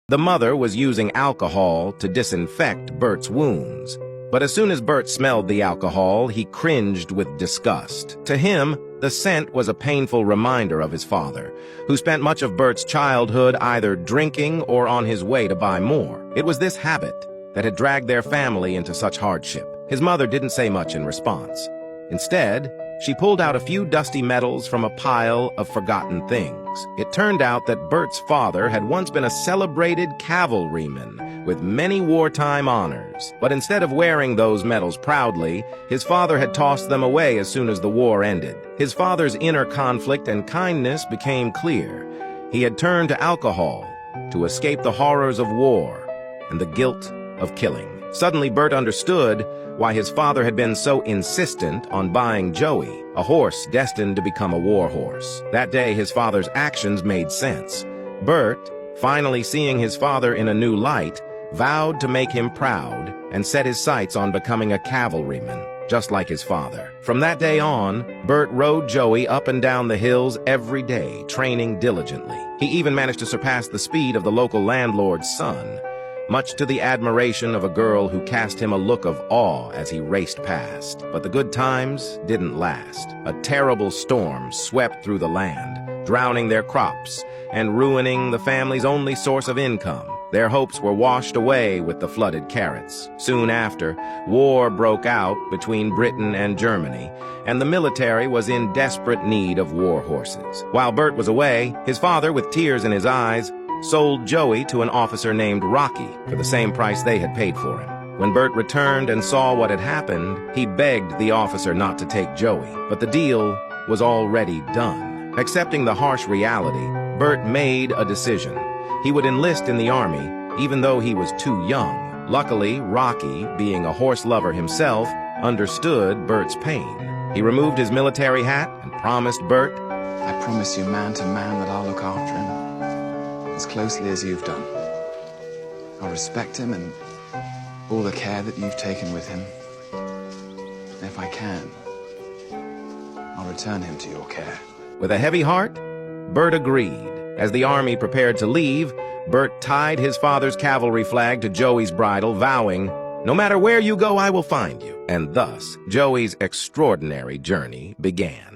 The mother was using alcohol to disinfect Bert's wounds. But as soon as Bert smelled the alcohol, he cringed with disgust. To him, the scent was a painful reminder of his father, who spent much of Bert's childhood either drinking or on his way to buy more. It was this habit that had dragged their family into such hardship. His mother didn't say much in response. Instead, she pulled out a few dusty medals from a pile of forgotten things. It turned out that Bert's father had once been a celebrated cavalryman with many wartime honors. But instead of wearing those medals proudly, his father had tossed them away as soon as the war ended. His father's inner conflict and kindness became clear. He had turned to alcohol to escape the horrors of war and the guilt of killing. Suddenly, Bert understood why his father had been so insistent on buying Joey, a horse destined to become a war horse. That day, his father's actions made sense. Bert, finally seeing his father in a new light, vowed to make him proud and set his sights on becoming a cavalryman, just like his father. From that day on, Bert rode Joey up and down the hills every day, training diligently. He even managed to surpass the speed of the local landlord's son, much to the admiration of a girl who cast him a look of awe as he raced past. But the good times didn't last. A terrible storm swept through the land, drowning their crops and ruining the family's only source of income. Their hopes were washed away with the flooded carrots. Soon after, war broke out between Britain and Germany, and the military was in desperate need of war horses. While Bert was away, his father, with tears in his eyes, sold Joey to an officer named Rocky for the same price they had paid for him. When Bert returned and saw what had happened, he begged the officer not to take Joey, but the deal was already done. Accepting the harsh reality, Bert made a decision. He would enlist in the army, even though he was too young. Luckily, Rocky, being a horse lover himself, understood Bert's pain. He removed his military hat and promised Bert, "I promise you man to man that I'll look after him as closely as you've done. I'll respect him and all the care that you've taken with him. And if I can, I'll return him to your care." With a heavy heart, Bert agreed. As the army prepared to leave, Bert tied his father's cavalry flag to Joey's bridle, vowing, "No matter where you go, I will find you." And thus, Joey's extraordinary journey began.